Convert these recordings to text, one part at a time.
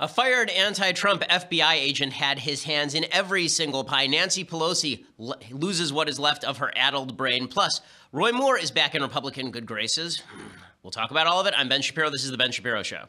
A fired anti-Trump FBI agent had his hands in every single pie. Nancy Pelosi loses what is left of her addled brain. Plus, Roy Moore is back in Republican good graces. We'll talk about all of it. I'm Ben Shapiro. This is The Ben Shapiro Show.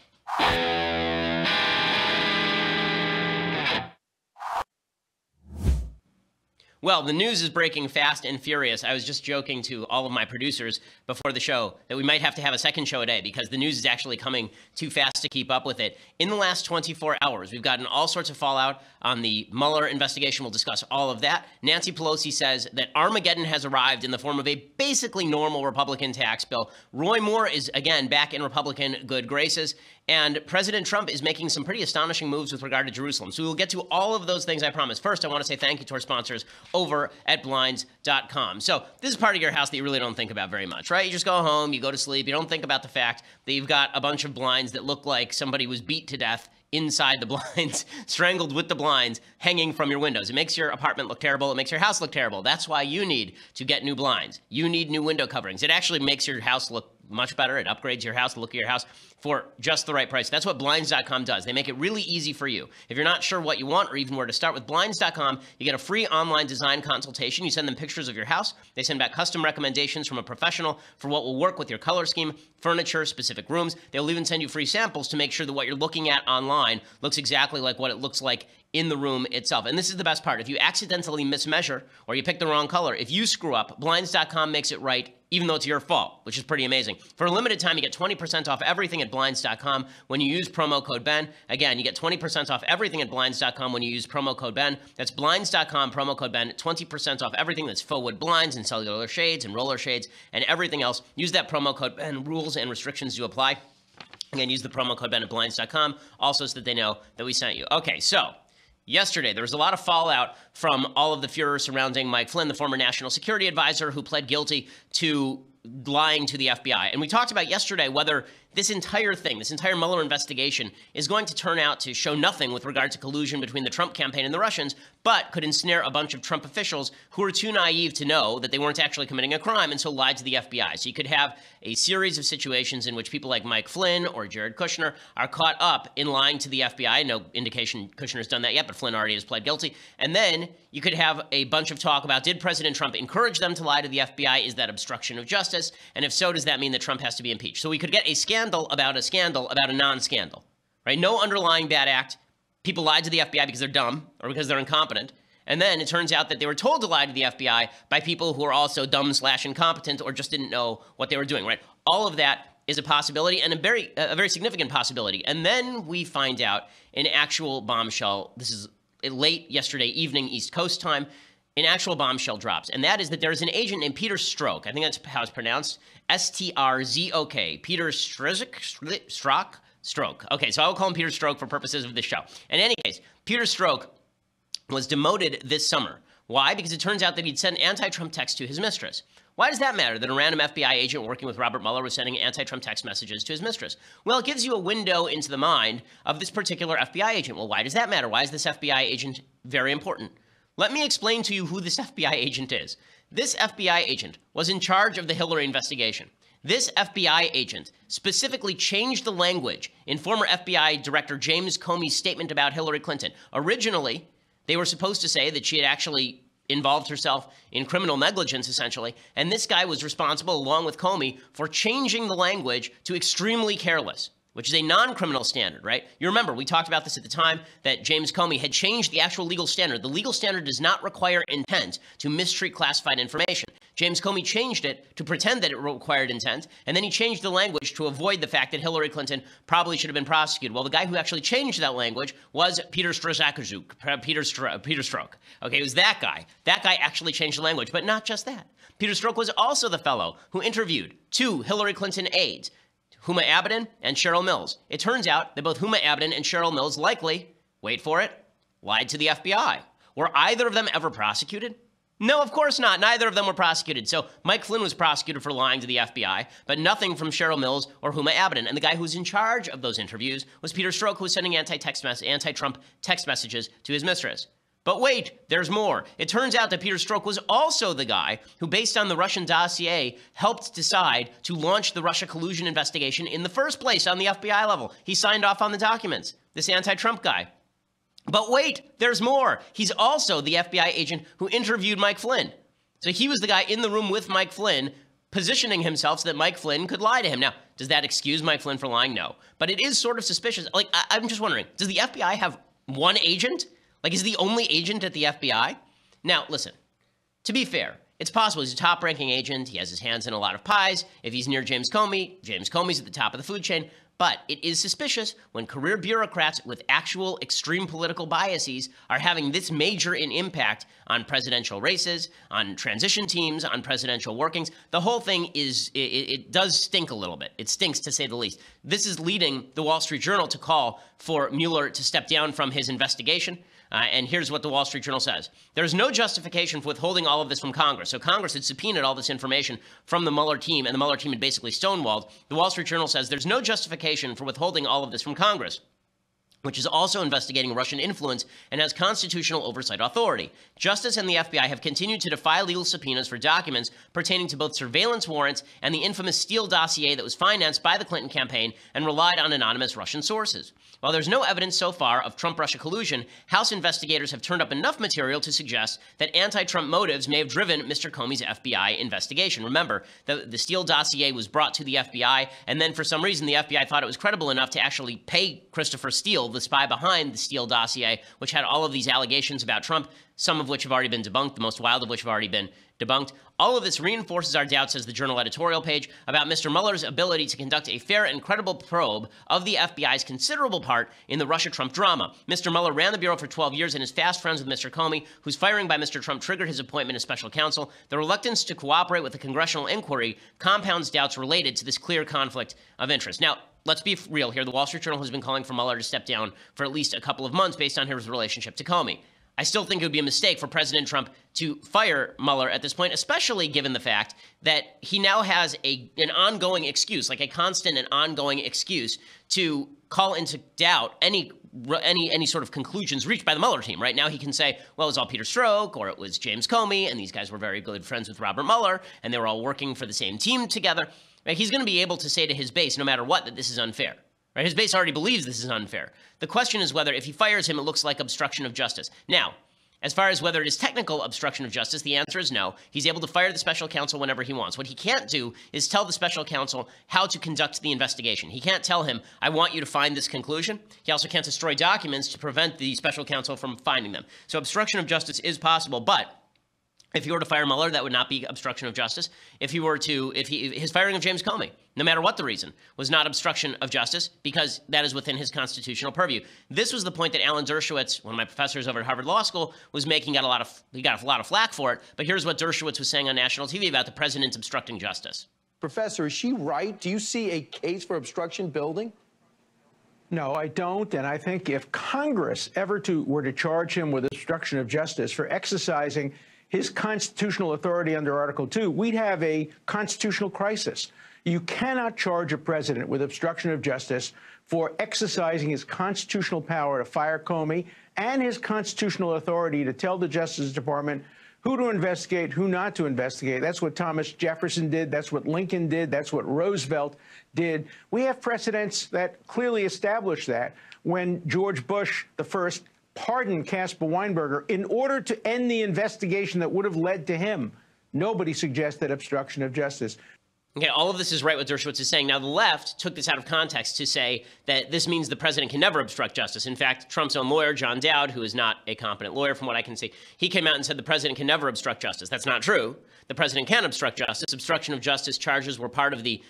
Well, the news is breaking fast and furious. I was just joking to all of my producers before the show that we might have to have a second show a day because the news is actually coming too fast to keep up with it. In the last 24 hours, we've gotten all sorts of fallout on the Mueller investigation. We'll discuss all of that. Nancy Pelosi says that Armageddon has arrived in the form of a basically normal Republican tax bill. Roy Moore is, again, back in Republican good graces. And President Trump is making some pretty astonishing moves with regard to Jerusalem. So we'll get to all of those things, I promise. First, I want to say thank you to our sponsors over at Blinds.com. So this is part of your house that you really don't think about very much, right? You just go home, you go to sleep, you don't think about the fact that you've got a bunch of blinds that look like somebody was beat to death inside the blinds, strangled with the blinds, hanging from your windows. It makes your apartment look terrible. It makes your house look terrible. That's why you need to get new blinds. You need new window coverings. It actually makes your house look much better. It upgrades your house, the look of your house, for just the right price. That's what Blinds.com does. They make it really easy for you. If you're not sure what you want or even where to start with Blinds.com, you get a free online design consultation. You send them pictures of your house. They send back custom recommendations from a professional for what will work with your color scheme, furniture, specific rooms. They'll even send you free samples to make sure that what you're looking at online looks exactly like what it looks like in the room itself. And this is the best part. If you accidentally mismeasure or you pick the wrong color, if you screw up, Blinds.com makes it right, even though it's your fault, which is pretty amazing. For a limited time, you get 20% off everything at Blinds.com when you use promo code Ben. Again, you get 20% off everything at Blinds.com when you use promo code Ben. That's Blinds.com, promo code Ben, 20% off everything that's faux wood blinds and cellular shades and roller shades and everything else. Use that promo code Ben. Rules and restrictions do apply. Again, use the promo code Ben at Blinds.com, also so that they know that we sent you. Okay, so yesterday, there was a lot of fallout from all of the furor surrounding Mike Flynn, the former national security advisor who pled guilty to lying to the FBI. And we talked about yesterday whether this entire thing, this entire Mueller investigation, is going to turn out to show nothing with regard to collusion between the Trump campaign and the Russians, but could ensnare a bunch of Trump officials who were too naive to know that they weren't actually committing a crime and so lied to the FBI. So you could have a series of situations in which people like Mike Flynn or Jared Kushner are caught up in lying to the FBI. No indication Kushner's done that yet, but Flynn already has pled guilty. And then you could have a bunch of talk about, did President Trump encourage them to lie to the FBI? Is that obstruction of justice? And if so, does that mean that Trump has to be impeached? So we could get a scandal about a non-scandal, right? No underlying bad act. People lied to the FBI because they're dumb or because they're incompetent. And then it turns out that they were told to lie to the FBI by people who are also dumb/incompetent or just didn't know what they were doing, right? All of that is a possibility and a very significant possibility. And then we find out an actual bombshell. This is late yesterday evening, East Coast time. An actual bombshell drops, and that is that there is an agent named Peter Strzok. I think that's how it's pronounced. S-T-R-Z-O-K. Peter Strzok. Okay, so I will call him Peter Strzok for purposes of this show. In any case, Peter Strzok was demoted this summer. Why? Because it turns out that he'd sent anti-Trump texts to his mistress. Why does that matter that a random FBI agent working with Robert Mueller was sending anti-Trump text messages to his mistress? Well, it gives you a window into the mind of this particular FBI agent. Well, why does that matter? Why is this FBI agent very important? Let me explain to you who this FBI agent is. This FBI agent was in charge of the Hillary investigation. This FBI agent specifically changed the language in former FBI Director James Comey's statement about Hillary Clinton. Originally, they were supposed to say that she had actually involved herself in criminal negligence, essentially, and this guy was responsible, along with Comey, for changing the language to extremely careless, which is a non-criminal standard, right? You remember, we talked about this at the time, that James Comey had changed the actual legal standard. The legal standard does not require intent to mistreat classified information. James Comey changed it to pretend that it required intent, and then he changed the language to avoid the fact that Hillary Clinton probably should have been prosecuted. Well, the guy who actually changed that language was Peter Strzok. Okay, it was that guy. That guy actually changed the language, but not just that. Peter Strzok was also the fellow who interviewed two Hillary Clinton aides, Huma Abedin and Cheryl Mills. It turns out that both Huma Abedin and Cheryl Mills likely, wait for it, lied to the FBI. Were either of them ever prosecuted? No, of course not. Neither of them were prosecuted. So Mike Flynn was prosecuted for lying to the FBI, but nothing from Cheryl Mills or Huma Abedin. And the guy who was in charge of those interviews was Peter Strzok, who was sending anti-Trump text messages to his mistress. But wait, there's more. It turns out that Peter Strzok was also the guy who, based on the Russian dossier, helped decide to launch the Russia collusion investigation in the first place on the FBI level. He signed off on the documents. this anti-Trump guy. But wait, there's more. He's also the FBI agent who interviewed Mike Flynn. So he was the guy in the room with Mike Flynn, positioning himself so that Mike Flynn could lie to him. Now, does that excuse Mike Flynn for lying? No. But it is sort of suspicious. Like, I'm just wondering, does the FBI have one agent? Like, is he the only agent at the FBI? Now, listen, to be fair, it's possible he's a top-ranking agent. He has his hands in a lot of pies. If he's near James Comey's at the top of the food chain. But it is suspicious when career bureaucrats with actual extreme political biases are having this major an impact on presidential races, on transition teams, on presidential workings. The whole thing is, it does stink a little bit. It stinks, to say the least. This is leading the Wall Street Journal to call for Mueller to step down from his investigation. And here's what the Wall Street Journal says. There's no justification for withholding all of this from Congress. So Congress had subpoenaed all this information from the Mueller team, and the Mueller team had basically stonewalled. The Wall Street Journal says there's no justification for withholding all of this from Congress, which is also investigating Russian influence and has constitutional oversight authority. Justice and the FBI have continued to defy legal subpoenas for documents pertaining to both surveillance warrants and the infamous Steele dossier that was financed by the Clinton campaign and relied on anonymous Russian sources. While there's no evidence so far of Trump-Russia collusion, House investigators have turned up enough material to suggest that anti-Trump motives may have driven Mr. Comey's FBI investigation. Remember, the Steele dossier was brought to the FBI, and then for some reason the FBI thought it was credible enough to actually pay Christopher Steele, the spy behind the Steele dossier, which had all of these allegations about Trump, some of which have already been debunked, the most wild of which have already been debunked. All of this reinforces our doubts, says the Journal editorial page, about Mr. Mueller's ability to conduct a fair and credible probe of the FBI's considerable part in the Russia-Trump drama. Mr. Mueller ran the Bureau for 12 years and is fast friends with Mr. Comey, whose firing by Mr. Trump triggered his appointment as special counsel. The reluctance to cooperate with the congressional inquiry compounds doubts related to this clear conflict of interest. Now, let's be real here. The Wall Street Journal has been calling for Mueller to step down for at least a couple of months based on his relationship to Comey. I still think it would be a mistake for President Trump to fire Mueller at this point, especially given the fact that he now has an ongoing excuse, like a constant and ongoing excuse to call into doubt any sort of conclusions reached by the Mueller team. Right now he can say, well, it was all Peter Strzok, or it was James Comey, and these guys were very good friends with Robert Mueller, and they were all working for the same team together. Right? He's going to be able to say to his base, no matter what, that this is unfair. Right? His base already believes this is unfair. The question is whether, if he fires him, it looks like obstruction of justice. Now, as far as whether it is technical obstruction of justice, the answer is no. He's able to fire the special counsel whenever he wants. What he can't do is tell the special counsel how to conduct the investigation. He can't tell him, I want you to find this conclusion. He also can't destroy documents to prevent the special counsel from finding them. So obstruction of justice is possible, but if he were to fire Mueller, that would not be obstruction of justice. His firing of James Comey, no matter what the reason, was not obstruction of justice because that is within his constitutional purview. This was the point that Alan Dershowitz, one of my professors over at Harvard Law School, was making. He got a lot of flack for it. But here's what Dershowitz was saying on national TV about the president obstructing justice. Professor, is she right? Do you see a case for obstruction building? No, I don't. And I think if Congress ever were to charge him with obstruction of justice for exercising his constitutional authority under Article 2, we'd have a constitutional crisis. You cannot charge a president with obstruction of justice for exercising his constitutional power to fire Comey and his constitutional authority to tell the Justice Department who to investigate, who not to investigate. That's what Thomas Jefferson did. That's what Lincoln did. That's what Roosevelt did. We have precedents that clearly establish that. When George Bush, the first, pardoned Caspar Weinberger in order to end the investigation that would have led to him. Nobody suggested obstruction of justice. Okay, all of this is right what Dershowitz is saying. Now, the left took this out of context to say that this means the president can never obstruct justice. In fact, Trump's own lawyer, John Dowd, who is not a competent lawyer from what I can see, he came out and said the president can never obstruct justice. That's not true. The president can obstruct justice. Obstruction of justice charges were part of the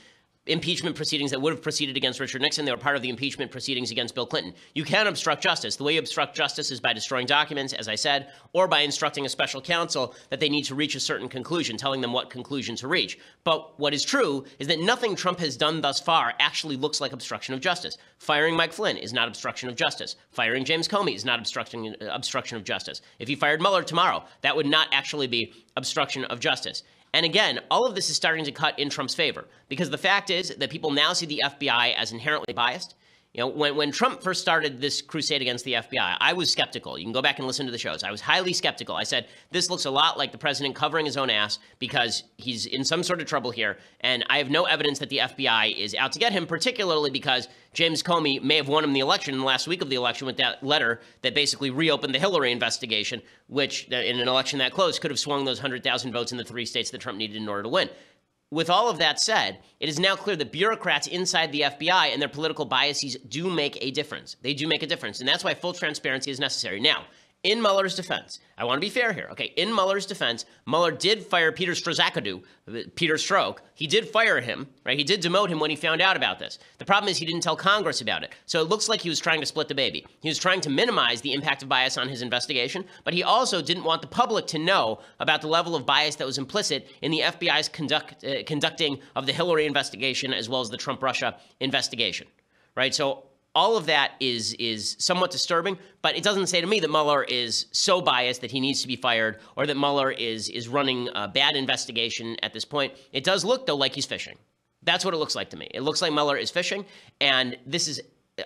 impeachment proceedings that would have proceeded against Richard Nixon. They were part of the impeachment proceedings against Bill Clinton. You can obstruct justice. The way you obstruct justice is by destroying documents, as I said, or by instructing a special counsel that they need to reach a certain conclusion, telling them what conclusion to reach. But what is true is that nothing Trump has done thus far actually looks like obstruction of justice. Firing Mike Flynn is not obstruction of justice. Firing James Comey is not obstruction of justice. If he fired Mueller tomorrow, that would not actually be obstruction of justice. And again, all of this is starting to cut in Trump's favor because the fact is that people now see the FBI as inherently biased. You know, when Trump first started this crusade against the FBI, I was skeptical. You can go back and listen to the shows. I was highly skeptical. I said, this looks a lot like the president covering his own ass because he's in some sort of trouble here. And I have no evidence that the FBI is out to get him, particularly because James Comey may have won him the election in the last week of the election with that letter that basically reopened the Hillary investigation, which in an election that close could have swung those 100,000 votes in the 3 states that Trump needed in order to win. With all of that said, it is now clear that bureaucrats inside the FBI and their political biases do make a difference. They do make a difference, and that's why full transparency is necessary. Now, in Mueller's defense, I want to be fair here, okay? In Mueller's defense, Mueller did fire Peter Strzokowski, Peter Strzok. He did fire him, right? He did demote him when he found out about this. The problem is he didn't tell Congress about it. So it looks like he was trying to split the baby. He was trying to minimize the impact of bias on his investigation, but he also didn't want the public to know about the level of bias that was implicit in the FBI's conducting of the Hillary investigation as well as the Trump-Russia investigation, right? So all of that is somewhat disturbing, but it doesn't say to me that Mueller is so biased that he needs to be fired or that Mueller is running a bad investigation at this point. It does look, though, like he's fishing. That's what it looks like to me. It looks like Mueller is fishing, and this is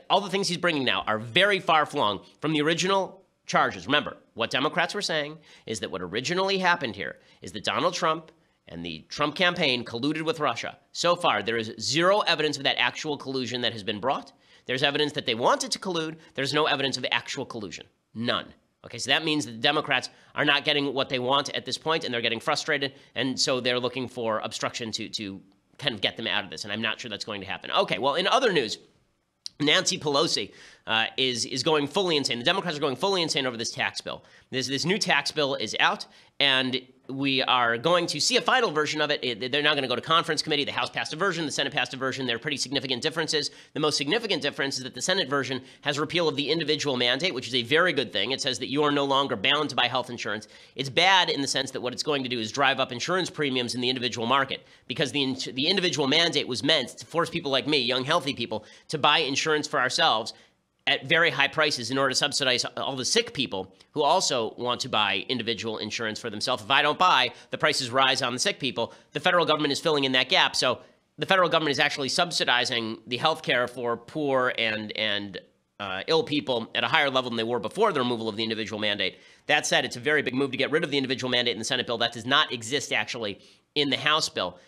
all the things he's bringing now are very far flung from the original charges. Remember, what Democrats were saying is that what originally happened here is that Donald Trump and the Trump campaign colluded with Russia. So far, there is zero evidence of that actual collusion that has been brought. There's evidence that they wanted to collude. There's no evidence of actual collusion. None. Okay, so that means that the Democrats are not getting what they want at this point, and they're getting frustrated, and so they're looking for obstruction to kind of get them out of this, and I'm not sure that's going to happen. Okay, well, in other news, Nancy Pelosi is going fully insane. The Democrats are going fully insane over this tax bill. This new tax bill is out, and we are going to see a final version of it. They're now going to go to conference committee. The House passed a version. The Senate passed a version. There are pretty significant differences. The most significant difference is that the Senate version has repeal of the individual mandate, which is a very good thing. It says that you are no longer bound to buy health insurance. It's bad in the sense that what it's going to do is drive up insurance premiums in the individual market because the individual mandate was meant to force people like me, young, healthy people, to buy insurance for ourselves at very high prices in order to subsidize all the sick people who also want to buy individual insurance for themselves. If I don't buy, the prices rise on the sick people. The federal government is filling in that gap. So the federal government is actually subsidizing the health care for poor and ill people at a higher level than they were before the removal of the individual mandate. That said, it's a very big move to get rid of the individual mandate in the Senate bill. That does not exist actually in the House bill.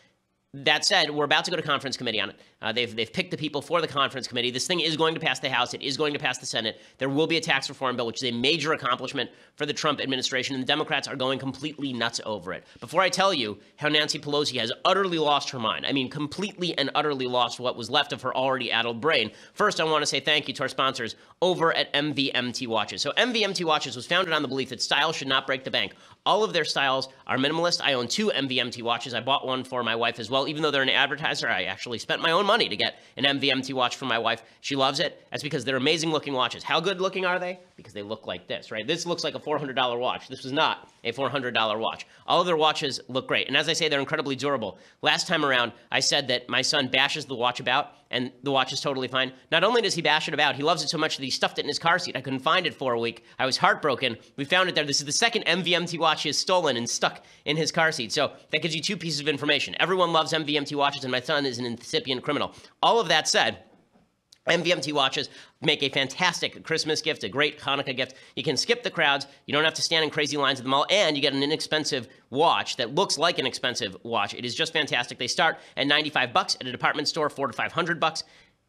That said, we're about to go to conference committee on it. They've picked the people for the conference committee. This thing is going to pass the House. It is going to pass the Senate. There will be a tax reform bill, which is a major accomplishment for the Trump administration, and the Democrats are going completely nuts over it. Before I tell you how Nancy Pelosi has utterly lost her mind, I mean completely and utterly lost what was left of her already addled brain, first I want to say thank you to our sponsors over at MVMT Watches. So MVMT Watches was founded on the belief that style should not break the bank. All of their styles are minimalist. I own 2 MVMT watches. I bought one for my wife as well. Even though they're an advertiser, I actually spent my own money to get an MVMT watch for my wife. She loves it. That's because they're amazing looking watches. How good looking are they? Because they look like this, right? This looks like a $400 watch. This was not a $400 watch. All of their watches look great. And as I say, they're incredibly durable. Last time around, I said that my son bashes the watch about, and the watch is totally fine. Not only does he bash it about, he loves it so much that he stuffed it in his car seat. I couldn't find it for a week. I was heartbroken. We found it there. This is the second MVMT watch he has stolen and stuck in his car seat. So that gives you 2 pieces of information. Everyone loves MVMT watches, and my son is an incipient criminal. All of that said, MVMT watches make a fantastic Christmas gift, a great Hanukkah gift. You can skip the crowds. You don't have to stand in crazy lines at the mall, and you get an inexpensive watch that looks like an expensive watch. It is just fantastic. They start at $95 at a department store, $400 to $500.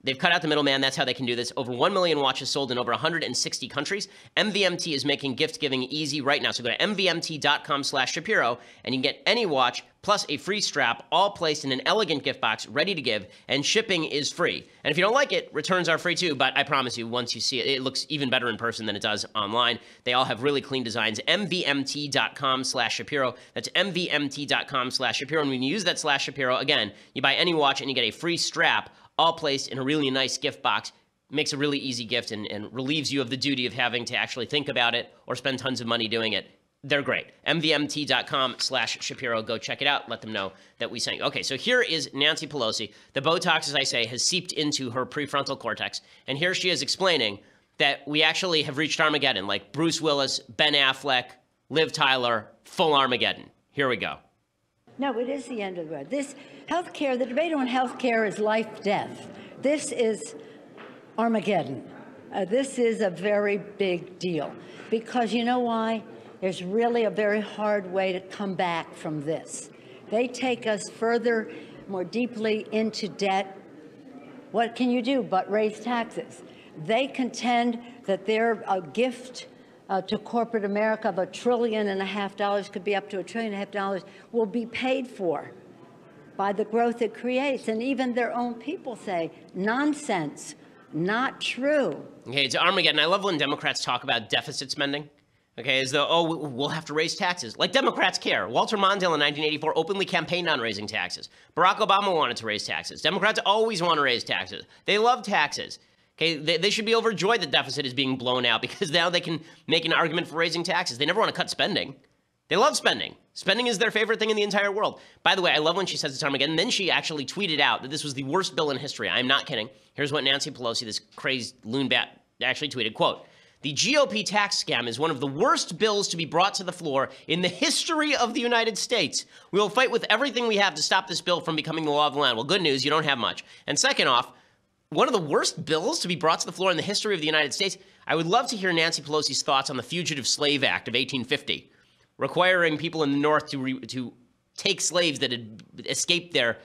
They've cut out the middleman. That's how they can do this. Over 1 million watches sold in over 160 countries. MVMT is making gift giving easy right now. So go to mvmt.com/Shapiro and you can get any watch plus a free strap, all placed in an elegant gift box, ready to give, and shipping is free. And if you don't like it, returns are free too, but I promise you, once you see it, it looks even better in person than it does online. They all have really clean designs. mvmt.com/Shapiro. That's mvmt.com/Shapiro. And when you use that /Shapiro, again, you buy any watch and you get a free strap, all placed in a really nice gift box. Makes a really easy gift and relieves you of the duty of having to actually think about it or spend tons of money doing it. They're great. mvmt.com/Shapiro. Go check it out. Let them know that we sent you. Okay, so here is Nancy Pelosi. The Botox, as I say, has seeped into her prefrontal cortex. And here she is explaining that we actually have reached Armageddon, like Bruce Willis, Ben Affleck, Liv Tyler, full Armageddon. Here we go. No, it is the end of the road. This healthcare, the debate on healthcare is life, death. This is Armageddon. This is a very big deal because you know why? There's really a very hard way to come back from this. They take us further, more deeply into debt. What can you do but raise taxes? They contend that their gift to corporate America of $1.5 trillion, could be up to $1.5 trillion, will be paid for by the growth it creates. And even their own people say, nonsense, not true. Okay, it's Armageddon. I love when Democrats talk about deficit spending. Okay, as though, oh, we'll have to raise taxes. Like Democrats care. Walter Mondale in 1984 openly campaigned on raising taxes. Barack Obama wanted to raise taxes. Democrats always want to raise taxes. They love taxes. Okay, they should be overjoyed the deficit is being blown out because now they can make an argument for raising taxes. They never want to cut spending. They love spending. Spending is their favorite thing in the entire world. By the way, I love when she says it's Armageddon. Then she actually tweeted out that this was the worst bill in history. I'm not kidding. Here's what Nancy Pelosi, this crazed loon bat, actually tweeted, quote, "The GOP tax scam is one of the worst bills to be brought to the floor in the history of the United States. We will fight with everything we have to stop this bill from becoming the law of the land." Well, good news, you don't have much. And second off, one of the worst bills to be brought to the floor in the history of the United States, I would love to hear Nancy Pelosi's thoughts on the Fugitive Slave Act of 1850, requiring people in the North to take slaves that had escaped their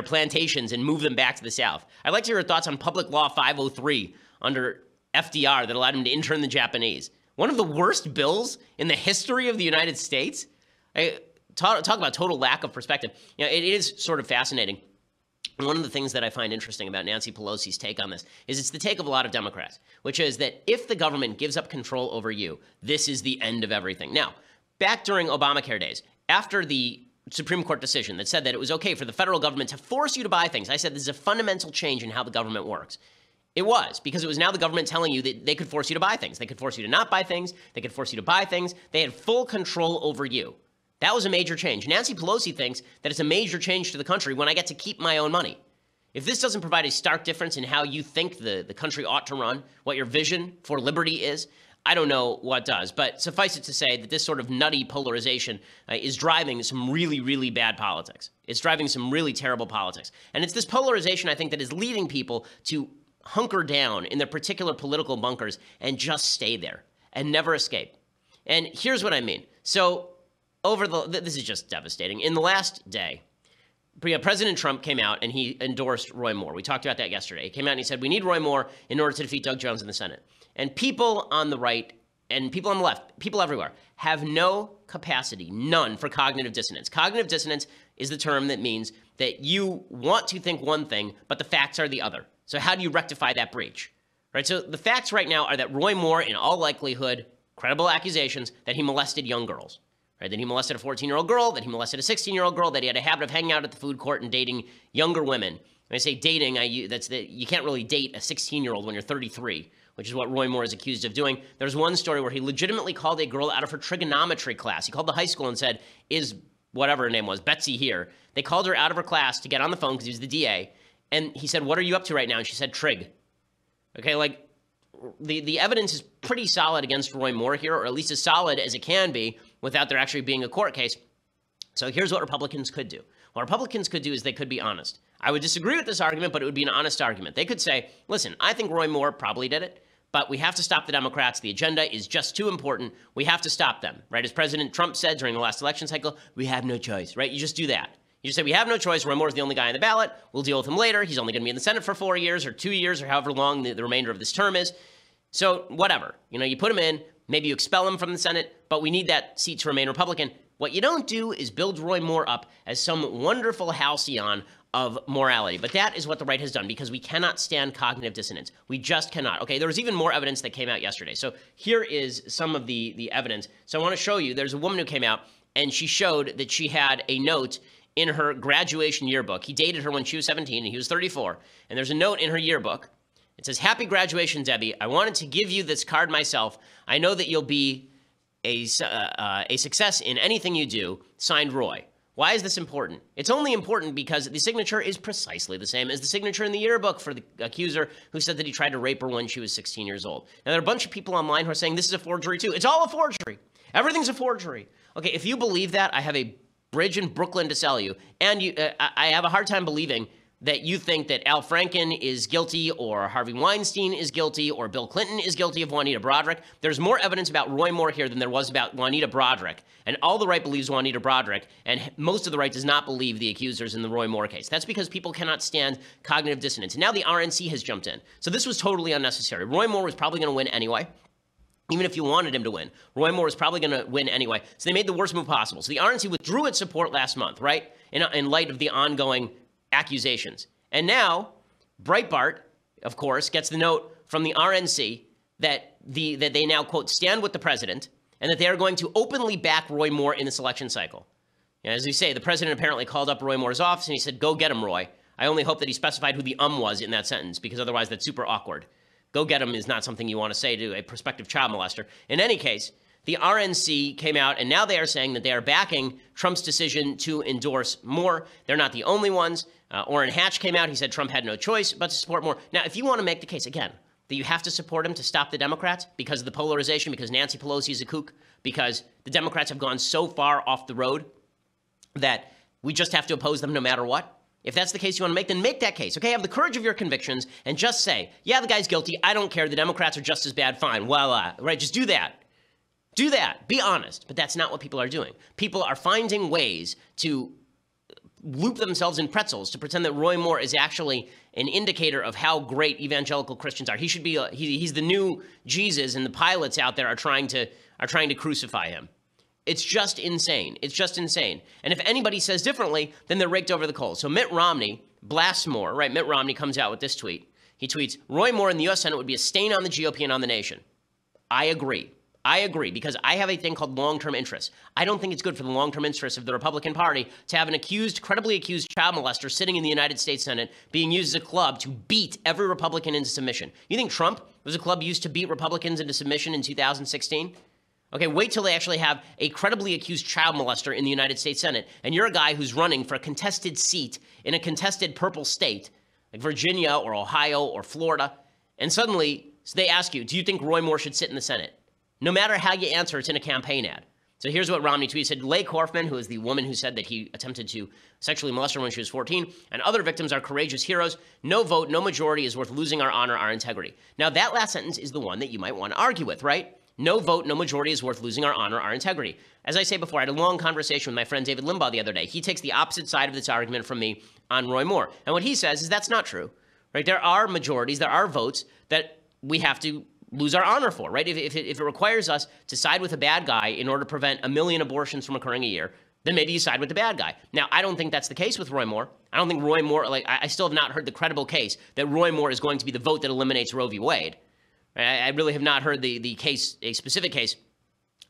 plantations and move them back to the South. I'd like to hear her thoughts on Public Law 503 under FDR that allowed him to intern the Japanese. One of the worst bills in the history of the United States? Talk about total lack of perspective. You know, it is sort of fascinating. And one of the things that I find interesting about Nancy Pelosi's take on this is it's the take of a lot of Democrats, which is that if the government gives up control over you, this is the end of everything. Now, back during Obamacare days, after the Supreme Court decision that said that it was okay for the federal government to force you to buy things, I said this is a fundamental change in how the government works. It was, because it was now the government telling you that they could force you to buy things. They could force you to not buy things. They could force you to buy things. They had full control over you. That was a major change. Nancy Pelosi thinks that it's a major change to the country when I get to keep my own money. If this doesn't provide a stark difference in how you think the country ought to run, what your vision for liberty is, I don't know what does. But suffice it to say that this sort of nutty polarization is driving some really, really bad politics. It's driving some really terrible politics. And it's this polarization, I think, that is leading people to hunker down in their particular political bunkers and just stay there and never escape. And here's what I mean. So this is just devastating. In the last day, President Trump came out and he endorsed Roy Moore. We talked about that yesterday. He came out and he said, we need Roy Moore in order to defeat Doug Jones in the Senate. And people on the right and people on the left, people everywhere, have no capacity, none, for cognitive dissonance. Cognitive dissonance is the term that means that you want to think one thing, but the facts are the other. So how do you rectify that breach? Right? So the facts right now are that Roy Moore, in all likelihood, credible accusations that he molested young girls. Right? That he molested a 14-year-old girl, that he molested a 16-year-old girl, that he had a habit of hanging out at the food court and dating younger women. When I say dating, you can't really date a 16-year-old when you're 33, which is what Roy Moore is accused of doing. There's one story where he legitimately called a girl out of her trigonometry class. He called the high school and said, is whatever her name was, Betsy here. They called her out of her class to get on the phone because he was the DA. And he said, what are you up to right now? And she said, trig. Okay, like the evidence is pretty solid against Roy Moore here, or at least as solid as it can be without there actually being a court case. So here's what Republicans could do. What Republicans could do is they could be honest. I would disagree with this argument, but it would be an honest argument. They could say, listen, I think Roy Moore probably did it, but we have to stop the Democrats. The agenda is just too important. We have to stop them, right? As President Trump said during the last election cycle, we have no choice, right? You just do that. You just say, we have no choice. Roy Moore's the only guy on the ballot. We'll deal with him later. He's only going to be in the Senate for 4 years or 2 years or however long the remainder of this term is. So whatever, you put him in, maybe you expel him from the Senate, but we need that seat to remain Republican. What you don't do is build Roy Moore up as some wonderful halcyon of morality. But that is what the right has done because we cannot stand cognitive dissonance. We just cannot. Okay, there was even more evidence that came out yesterday. So here is some of the evidence. So I want to show you, there's a woman who came out and she showed that she had a note in her graduation yearbook. He dated her when she was 17 and he was 34. And there's a note in her yearbook. It says, happy graduation, Debbie. I wanted to give you this card myself. I know that you'll be a success in anything you do. Signed, Roy. Why is this important? It's only important because the signature is precisely the same as the signature in the yearbook for the accuser who said that he tried to rape her when she was 16 years old. Now, there are a bunch of people online who are saying this is a forgery too. It's all a forgery. Everything's a forgery. Okay, if you believe that, I have a bridge in Brooklyn to sell you. And I have a hard time believing that you think that Al Franken is guilty or Harvey Weinstein is guilty or Bill Clinton is guilty of Juanita Broaddrick. There's more evidence about Roy Moore here than there was about Juanita Broaddrick. And all the right believes Juanita Broaddrick, and most of the right does not believe the accusers in the Roy Moore case. That's because people cannot stand cognitive dissonance. And now the RNC has jumped in. So this was totally unnecessary. Roy Moore was probably going to win anyway. Even if you wanted him to win, Roy Moore was probably going to win anyway. So they made the worst move possible. So the RNC withdrew its support last month, right? In light of the ongoing accusations. And now Breitbart, of course, gets the note from the RNC that they now, quote, stand with the president and that they are going to openly back Roy Moore in this election cycle. As we say, the president apparently called up Roy Moore's office and he said, go get him, Roy. I only hope that he specified who the was in that sentence, because otherwise that's super awkward. Go get him is not something you want to say to a prospective child molester. In any case, the RNC came out, and now they are saying that they are backing Trump's decision to endorse Moore. They're not the only ones. Orrin Hatch came out. He said Trump had no choice but to support Moore. Now, if you want to make the case, again, that you have to support him to stop the Democrats because of the polarization, because Nancy Pelosi is a kook, because the Democrats have gone so far off the road that we just have to oppose them no matter what. If that's the case you want to make, then make that case. Okay, have the courage of your convictions and just say, yeah, the guy's guilty. I don't care. The Democrats are just as bad. Fine. Voila. Right? Just do that. Do that. Be honest. But that's not what people are doing. People are finding ways to loop themselves in pretzels to pretend that Roy Moore is actually an indicator of how great evangelical Christians are. He should be. He's the new Jesus, and the pilots out there are trying to crucify him. It's just insane. It's just insane. And if anybody says differently, then they're raked over the coals. So Mitt Romney blasts Moore, right? Mitt Romney comes out with this tweet. He tweets, Roy Moore in the U.S. Senate would be a stain on the GOP and on the nation. I agree. I agree, because I have a thing called long-term interests. I don't think it's good for the long-term interests of the Republican Party to have an credibly accused child molester sitting in the United States Senate being used as a club to beat every Republican into submission. You think Trump was a club used to beat Republicans into submission in 2016? Okay, wait till they actually have a credibly accused child molester in the United States Senate, and you're a guy who's running for a contested seat in a contested purple state, like Virginia or Ohio or Florida, and suddenly they ask you, do you think Roy Moore should sit in the Senate? No matter how you answer, it's in a campaign ad. So here's what Romney tweeted. He said, Leigh Korfman, who is the woman who said that he attempted to sexually molest her when she was 14, and other victims are courageous heroes. No vote, no majority is worth losing our honor, our integrity. Now, that last sentence is the one that you might want to argue with, right? No vote, no majority is worth losing our honor, our integrity. As I say before, I had a long conversation with my friend David Limbaugh the other day. He takes the opposite side of this argument from me on Roy Moore. And what he says is that's not true, right? There are majorities, there are votes that we have to lose our honor for, right? If it requires us to side with a bad guy in order to prevent 1 million abortions from occurring a year, then maybe you side with the bad guy. Now, I don't think that's the case with Roy Moore. I don't think Roy Moore, I still have not heard the credible case that Roy Moore is going to be the vote that eliminates Roe v. Wade. I really have not heard the case, a specific case,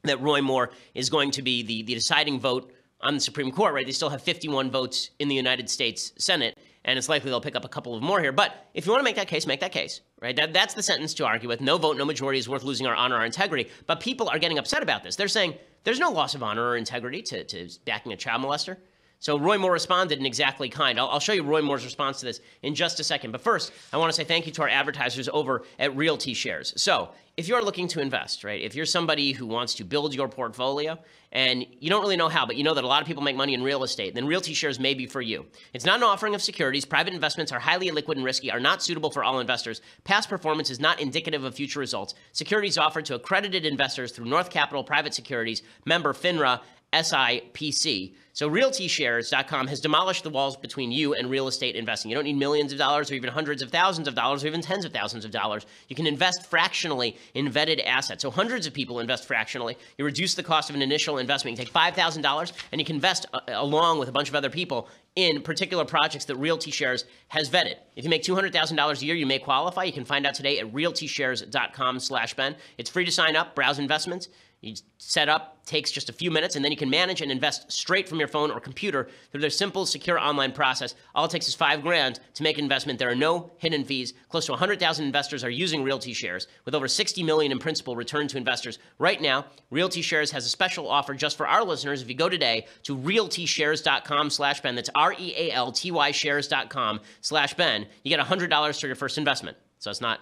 that Roy Moore is going to be the deciding vote on the Supreme Court, right? They still have 51 votes in the United States Senate, and it's likely they'll pick up a couple of more here. But if you want to make that case, right? That's the sentence to argue with. No vote, no majority is worth losing our honor, our integrity. But people are getting upset about this. They're saying there's no loss of honor or integrity to backing a child molester. So Roy Moore responded in exactly kind. I'll show you Roy Moore's response to this in just a second. But first, I want to say thank you to our advertisers over at Realty Shares. So if you're looking to invest, right, if you're somebody who wants to build your portfolio and you don't really know how, but you know that a lot of people make money in real estate, then Realty Shares may be for you. It's not an offering of securities. Private investments are highly illiquid and risky, are not suitable for all investors. Past performance is not indicative of future results. Securities offered to accredited investors through North Capital Private Securities, member FINRA, SIPC. So RealtyShares.com has demolished the walls between you and real estate investing. You don't need millions of dollars or even hundreds of thousands of dollars or even tens of thousands of dollars. You can invest fractionally in vetted assets. So hundreds of people invest fractionally. You reduce the cost of an initial investment. You take $5,000 and you can invest along with a bunch of other people in particular projects that Realty Shares has vetted. If you make $200,000 a year, you may qualify. You can find out today at RealtyShares.com/Ben. It's free to sign up, browse investments. You set up, takes just a few minutes, and then you can manage and invest straight from your phone or computer through their simple, secure online process. All it takes is $5,000 to make an investment. There are no hidden fees. Close to 100,000 investors are using Realty Shares, with over $60 million in principal returned to investors. Right now, Realty Shares has a special offer just for our listeners. If you go today to RealtyShares.com/Ben, that's RealtyShares.com/Ben, you get $100 for your first investment. So it's not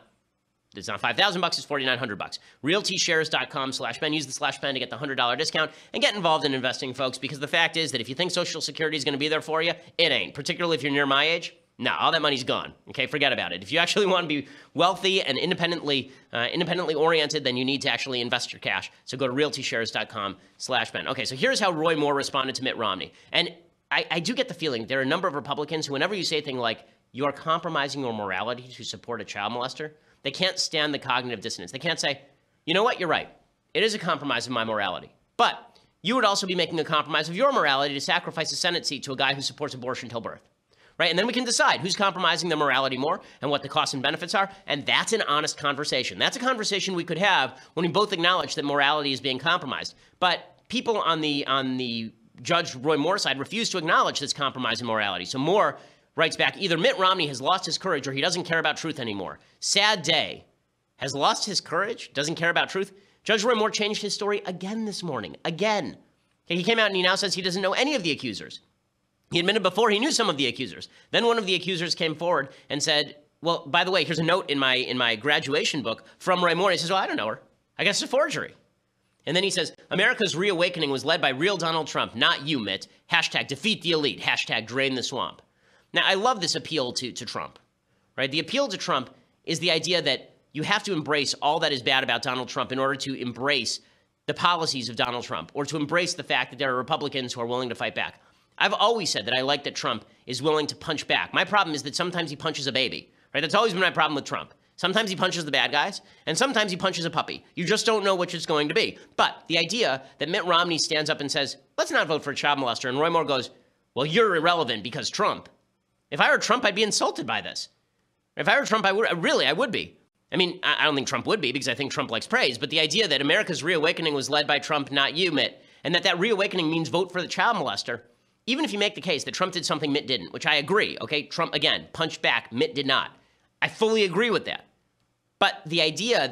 $5,000, it's $4,900. RealtyShares.com/Ben. Use the /Ben to get the $100 discount and get involved in investing, folks, because the fact is that if you think Social Security is going to be there for you, it ain't, particularly if you're near my age. No, all that money's gone. Okay, forget about it. If you actually want to be wealthy and independently oriented, then you need to actually invest your cash. So go to realtyshares.com/Ben. Okay, so here's how Roy Moore responded to Mitt Romney. And I do get the feeling there are a number of Republicans who, whenever you say a thing like, you are compromising your morality to support a child molester, they can't stand the cognitive dissonance. They can't say, you know what, you're right. It is a compromise of my morality. But you would also be making a compromise of your morality to sacrifice a Senate seat to a guy who supports abortion till birth. Right? And then we can decide who's compromising their morality more and what the costs and benefits are. And that's an honest conversation. That's a conversation we could have when we both acknowledge that morality is being compromised. But people on the Judge Roy Moore side refuse to acknowledge this compromise in morality. So Moore writes back, either Mitt Romney has lost his courage or he doesn't care about truth anymore. Sad day. Has lost his courage? Doesn't care about truth? Judge Roy Moore changed his story again this morning. Again. He came out and he now says he doesn't know any of the accusers. He admitted before he knew some of the accusers. Then one of the accusers came forward and said, well, by the way, here's a note in my graduation book from Roy Moore. He says, well, I don't know her. I guess it's a forgery. And then he says, America's reawakening was led by real Donald Trump, not you, Mitt. Hashtag defeat the elite. Hashtag drain the swamp. Now, I love this appeal to Trump, right? The appeal to Trump is the idea that you have to embrace all that is bad about Donald Trump in order to embrace the policies of Donald Trump, or to embrace the fact that there are Republicans who are willing to fight back. I've always said that I like that Trump is willing to punch back. My problem is that sometimes he punches a baby, right? That's always been my problem with Trump. Sometimes he punches the bad guys, and sometimes he punches a puppy. You just don't know which it's going to be. But the idea that Mitt Romney stands up and says, let's not vote for a child molester, and Roy Moore goes, well, you're irrelevant because Trump. If I were Trump, I'd be insulted by this. If I were Trump, I would be. I mean, I don't think Trump would be because I think Trump likes praise, but the idea that America's reawakening was led by Trump, not you, Mitt, and that reawakening means vote for the child molester, even if you make the case that Trump did something Mitt didn't, which I agree, okay? Trump, again, punched back, Mitt did not. I fully agree with that. But the idea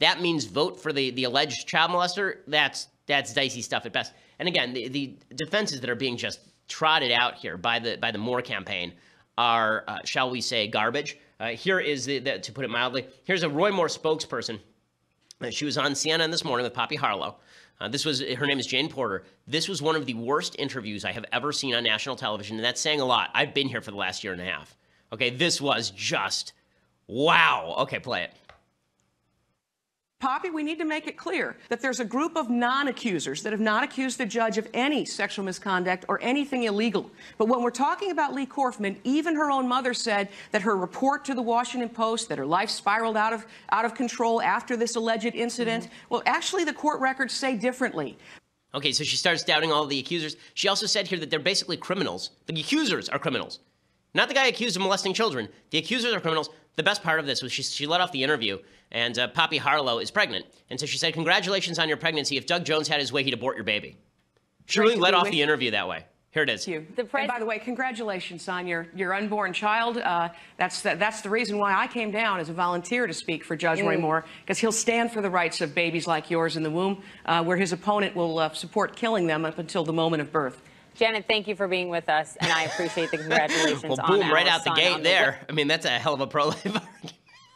that means vote for the alleged child molester, that's dicey stuff at best. And again, the defenses that are being just trotted out here by the Moore campaign are, shall we say, garbage. Here is, to put it mildly, here's a Roy Moore spokesperson. She was on CNN this morning with Poppy Harlow. Her name is Jane Porter. This was one of the worst interviews I have ever seen on national television, and that's saying a lot. I've been here for the last year and a half. Okay, this was just, wow. Okay, play it. Poppy, we need to make it clear that there's a group of non-accusers that have not accused the judge of any sexual misconduct or anything illegal. But when we're talking about Lee Korfman, even her own mother said that her report to the Washington Post, that her life spiraled out of control after this alleged incident. Well, actually, the court records say differently. Okay, so she starts doubting all of the accusers. She also said here that they're basically criminals. The accusers are criminals. Not the guy accused of molesting children. The accusers are criminals. The best part of this was she let off the interview, and Poppy Harlow is pregnant. And so she said, congratulations on your pregnancy. If Doug Jones had his way, he'd abort your baby. She really let off the interview that way. Here it is. Thank you. And by the way, congratulations on your unborn child. That's the reason why I came down as a volunteer to speak for Judge Roy Moore, because he'll stand for the rights of babies like yours in the womb, where his opponent will support killing them up until the moment of birth. Janet, thank you for being with us, and I appreciate the congratulations. Well, boom, right out the gate there. I mean, that's a hell of a pro-life argument.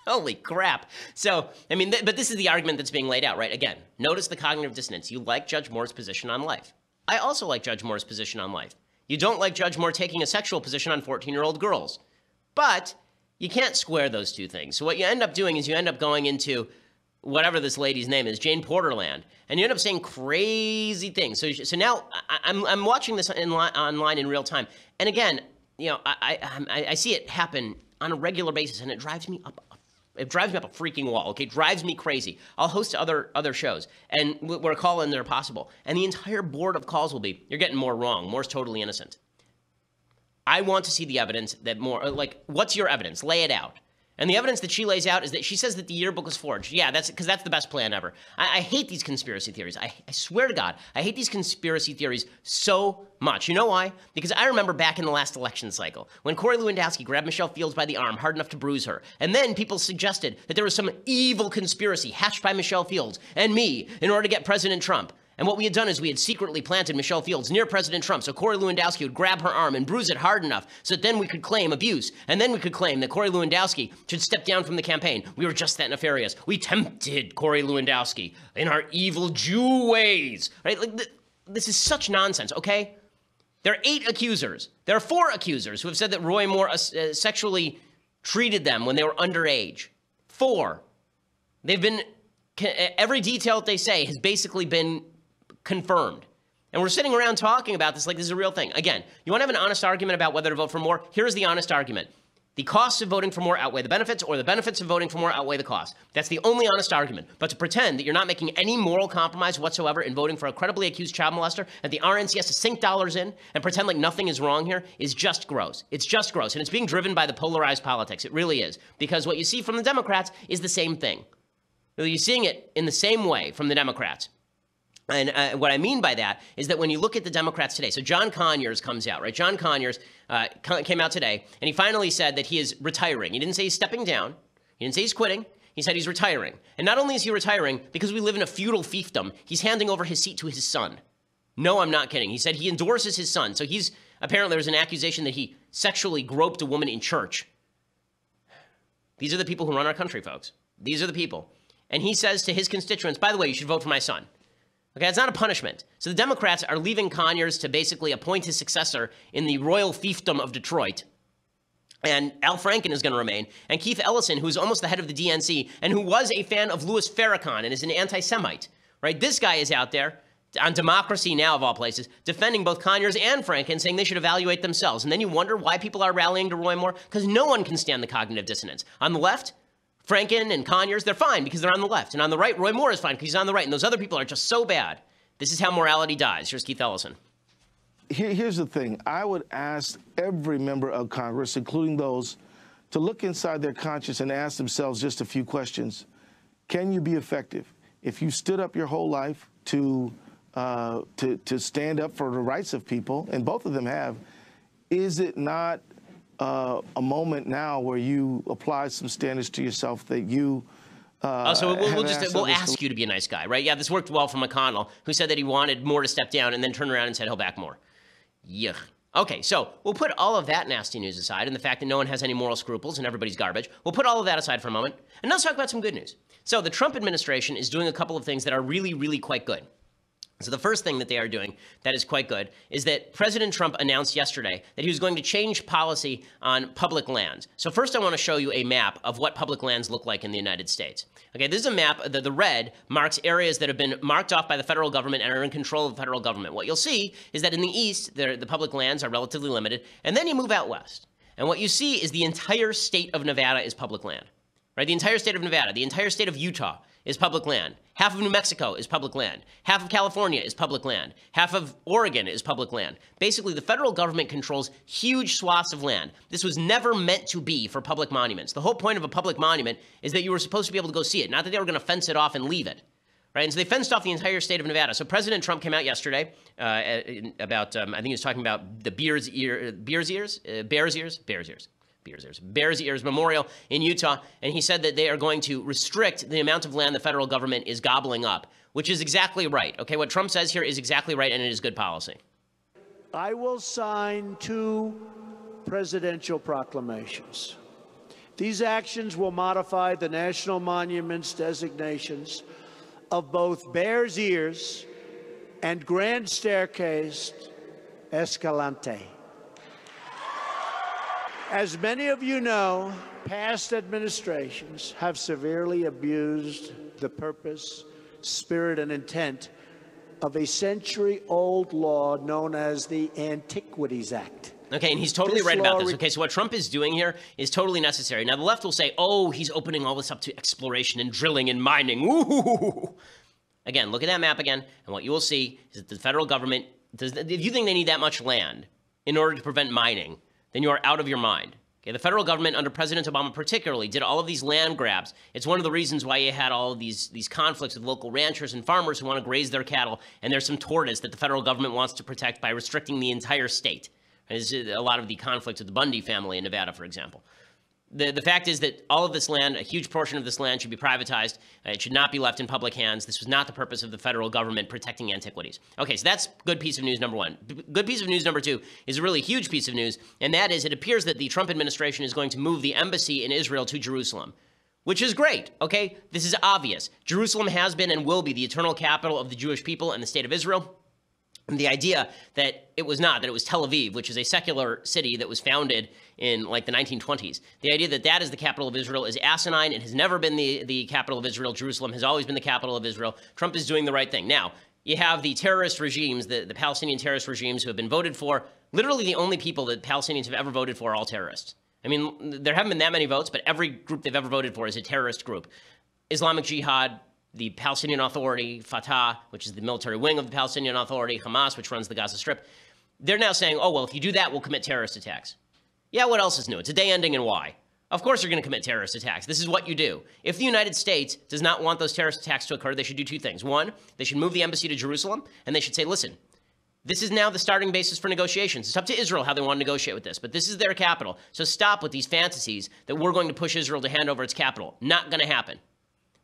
Holy crap. So, I mean, but this is the argument that's being laid out, right? Again, notice the cognitive dissonance. You like Judge Moore's position on life. I also like Judge Moore's position on life. You don't like Judge Moore taking a sexual position on 14-year-old girls. But you can't square those two things. So what you end up doing is you end up going into whatever this lady's name is, Jane Porterland, and you end up saying crazy things. So now I'm watching this online in real time, and again, you know, I see it happen on a regular basis, and it drives me up. It drives me up a freaking wall. Okay, it drives me crazy. I'll host other shows, and where call-ins are possible, and the entire board of calls will be, "You're getting Moore wrong. Moore's totally innocent." I want to see the evidence that Moore, like, what's your evidence? Lay it out. And the evidence that she lays out is that she says that the yearbook was forged. Yeah, that's because that's the best plan ever. I hate these conspiracy theories. I swear to God, I hate these conspiracy theories so much. You know why? Because I remember back in the last election cycle when Corey Lewandowski grabbed Michelle Fields by the arm hard enough to bruise her. And then people suggested that there was some evil conspiracy hatched by Michelle Fields and me in order to get President Trump. And what we had done is we had secretly planted Michelle Fields near President Trump so Corey Lewandowski would grab her arm and bruise it hard enough so that then we could claim abuse. And then we could claim that Corey Lewandowski should step down from the campaign. We were just that nefarious. We tempted Corey Lewandowski in our evil Jew ways. Right? Like, this is such nonsense, okay? There are 8 accusers. There are 4 accusers who have said that Roy Moore sexually treated them when they were underage. 4. They've been, every detail that they say has basically been confirmed. And we're sitting around talking about this like this is a real thing. Again, you want to have an honest argument about whether to vote for Moore? Here's the honest argument. The costs of voting for Moore outweigh the benefits, or the benefits of voting for Moore outweigh the costs. That's the only honest argument. But to pretend that you're not making any moral compromise whatsoever in voting for a credibly accused child molester, that the RNC has to sink dollars in and pretend like nothing is wrong here is just gross. It's just gross. And it's being driven by the polarized politics. It really is. Because what you see from the Democrats is the same thing. You're seeing it in the same way from the Democrats. And what I mean by that is that when you look at the Democrats today, so John Conyers comes out, right? John Conyers came out today, and he finally said that he is retiring. He didn't say he's stepping down. He didn't say he's quitting. He said he's retiring. And not only is he retiring, because we live in a feudal fiefdom, he's handing over his seat to his son. No, I'm not kidding. He said he endorses his son. So he's, apparently there's an accusation that he sexually groped a woman in church. These are the people who run our country, folks. These are the people. And he says to his constituents, by the way, you should vote for my son. Okay, it's not a punishment. So the Democrats are leaving Conyers to basically appoint his successor in the royal fiefdom of Detroit. And Al Franken is going to remain. And Keith Ellison, who's almost the head of the DNC, and who was a fan of Louis Farrakhan and is an anti-Semite, right? This guy is out there on Democracy Now! Of all places, defending both Conyers and Franken, saying they should evaluate themselves. And then you wonder why people are rallying to Roy Moore? Because no one can stand the cognitive dissonance. On the left, Franken and Conyers, they're fine because they're on the left. And on the right, Roy Moore is fine because he's on the right. And those other people are just so bad. This is how morality dies. Here's Keith Ellison. Here's the thing. I would ask every member of Congress, including those, to look inside their conscience and ask themselves just a few questions. Can you be effective? If you stood up your whole life to stand up for the rights of people, and both of them have, is it not a moment now where you apply some standards to yourself that you so we'll ask you to be a nice guy, right? Yeah, this worked well for McConnell, who said that he wanted Moore to step down and then turn around and said he'll back Moore. Yuck. Okay, so we'll put all of that nasty news aside and the fact that no one has any moral scruples and everybody's garbage. We'll put all of that aside for a moment, and let's talk about some good news. So the Trump administration is doing a couple of things that are really, really quite good. So the first thing that they are doing that is quite good is that President Trump announced yesterday that he was going to change policy on public lands. So first I want to show you a map of what public lands look like in the United States. Okay, this is a map. The red marks areas that have been marked off by the federal government and are in control of the federal government. What you'll see is that in the east, the public lands are relatively limited, and then you move out west. And what you see is the entire state of Nevada is public land. Right? The entire state of Nevada, the entire state of Utah is public land. Half of New Mexico is public land. Half of California is public land. Half of Oregon is public land. Basically, the federal government controls huge swaths of land. This was never meant to be for public monuments. The whole point of a public monument is that you were supposed to be able to go see it, not that they were going to fence it off and leave it. Right? And so they fenced off the entire state of Nevada. So President Trump came out yesterday about, I think he was talking about the Bears Ears Memorial in Utah, and he said that they are going to restrict the amount of land the federal government is gobbling up, which is exactly right. Okay, what Trump says here is exactly right, and it is good policy. I will sign 2 presidential proclamations. These actions will modify the national monuments designations of both Bears Ears and Grand Staircase Escalante. As many of you know, past administrations have severely abused the purpose, spirit, and intent of a century-old law known as the Antiquities Act. Okay, and he's totally right about this. Okay, so what Trump is doing here is totally necessary. Now, the left will say, oh, he's opening all this up to exploration and drilling and mining. Ooh. Again, look at that map again, and what you will see is that the federal government, if you think they need that much land in order to prevent mining, then you are out of your mind. Okay, the federal government under President Obama particularly did all of these land grabs. It's one of the reasons why you had all of these conflicts with local ranchers and farmers who want to graze their cattle, and there's some tortoise that the federal government wants to protect by restricting the entire state. There's a lot of the conflicts with the Bundy family in Nevada, for example. The fact is that all of this land, a huge portion of this land, should be privatized. It should not be left in public hands. This was not the purpose of the federal government protecting antiquities. Okay, so that's good piece of news number 1. Good piece of news number 2 is a really huge piece of news, and that is it appears that the Trump administration is going to move the embassy in Israel to Jerusalem, which is great, okay? This is obvious. Jerusalem has been and will be the eternal capital of the Jewish people and the state of Israel. the idea that it was not, that it was Tel Aviv, which is a secular city that was founded in like the 1920s. The idea that that is the capital of Israel is asinine. It has never been the capital of Israel. Jerusalem has always been the capital of Israel. Trump is doing the right thing. Now, you have the terrorist regimes, the Palestinian terrorist regimes who have been voted for. Literally the only people that Palestinians have ever voted for are all terrorists. I mean, there haven't been that many votes, but every group they've ever voted for is a terrorist group. Islamic Jihad, the Palestinian Authority, Fatah, which is the military wing of the Palestinian Authority, Hamas, which runs the Gaza Strip, they're now saying, oh, well, if you do that, we'll commit terrorist attacks. Yeah, what else is new? It's a day ending in Y. Of course you're going to commit terrorist attacks. This is what you do. If the United States does not want those terrorist attacks to occur, they should do two things. One, they should move the embassy to Jerusalem, and they should say, listen, this is now the starting basis for negotiations. It's up to Israel how they want to negotiate with this, but this is their capital. So stop with these fantasies that we're going to push Israel to hand over its capital. Not going to happen.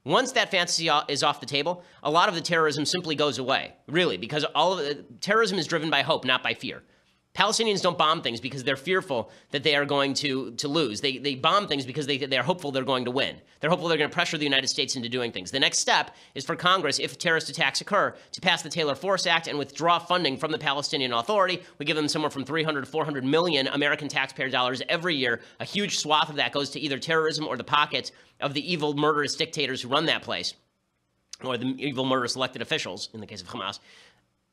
Once that fantasy is off the table, a lot of the terrorism simply goes away, really, because all of the terrorism is driven by hope, not by fear. Palestinians don't bomb things because they're fearful that they are going to lose. They bomb things because they are hopeful they're going to win. They're hopeful they're going to pressure the United States into doing things. The next step is for Congress, if terrorist attacks occur, to pass the Taylor Force Act and withdraw funding from the Palestinian Authority. We give them somewhere from 300 to 400 million American taxpayer dollars every year. A huge swath of that goes to either terrorism or the pockets of the evil, murderous dictators who run that place, or the evil, murderous elected officials, in the case of Hamas.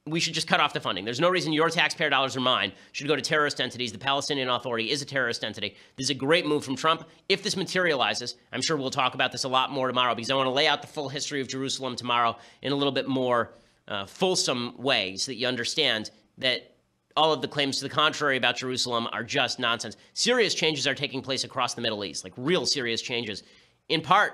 We should just cut off the funding. There's no reason your taxpayer dollars or mine should go to terrorist entities. The Palestinian Authority is a terrorist entity. This is a great move from Trump. If this materializes, I'm sure we'll talk about this a lot more tomorrow, because I want to lay out the full history of Jerusalem tomorrow in a little bit more fulsome way, so that you understand that all of the claims to the contrary about Jerusalem are just nonsense. Serious changes are taking place across the Middle East, like real serious changes. In part,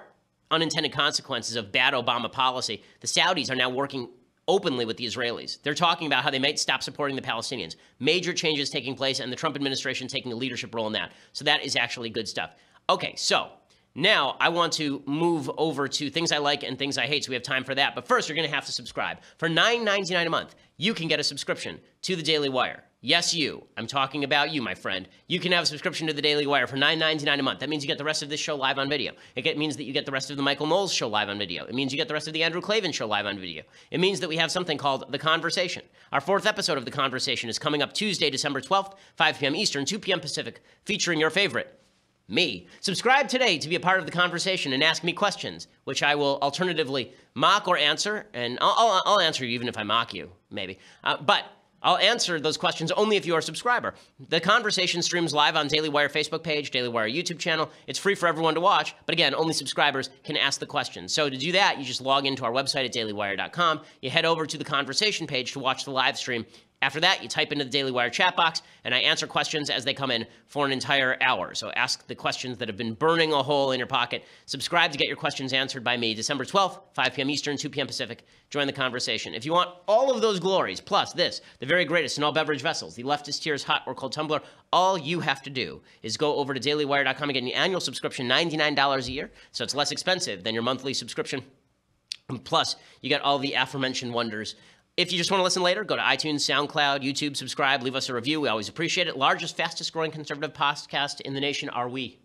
unintended consequences of bad Obama policy. The Saudis are now working openly with the Israelis. They're talking about how they might stop supporting the Palestinians. Major changes taking place, and the Trump administration taking a leadership role in that. So that is actually good stuff. Okay, so now I want to move over to things I like and things I hate, so we have time for that. But first, you're going to have to subscribe. For $9.99 a month, you can get a subscription to the Daily Wire. Yes, you. I'm talking about you, my friend. You can have a subscription to the Daily Wire for $9.99 a month. That means you get the rest of this show live on video. It means that you get the rest of the Michael Knowles show live on video. It means you get the rest of the Andrew Klavan show live on video. It means that we have something called The Conversation. Our 4th episode of The Conversation is coming up Tuesday, December 12th, 5 p.m. Eastern, 2 p.m. Pacific, featuring your favorite, me. Subscribe today to be a part of the conversation and ask me questions, which I will alternatively mock or answer, and I'll answer you even if I mock you, maybe. But I'll answer those questions only if you are a subscriber. The conversation streams live on Daily Wire Facebook page, Daily Wire YouTube channel. It's free for everyone to watch, but again, only subscribers can ask the questions. So to do that, you just log into our website at dailywire.com. You head over to the conversation page to watch the live stream. After that, you type into the Daily Wire chat box, and I answer questions as they come in for an entire hour. So ask the questions that have been burning a hole in your pocket. Subscribe to get your questions answered by me, December 12th, 5 p.m. Eastern, 2 p.m. Pacific. Join the conversation. If you want all of those glories, plus this, the very greatest in all beverage vessels, the Leftist Tears hot or cold tumbler, all you have to do is go over to dailywire.com and get an annual subscription, $99 a year. So it's less expensive than your monthly subscription. Plus, you get all the aforementioned wonders. If you just want to listen later, go to iTunes, SoundCloud, YouTube, subscribe, leave us a review. We always appreciate it. Largest, fastest growing conservative podcast in the nation are we.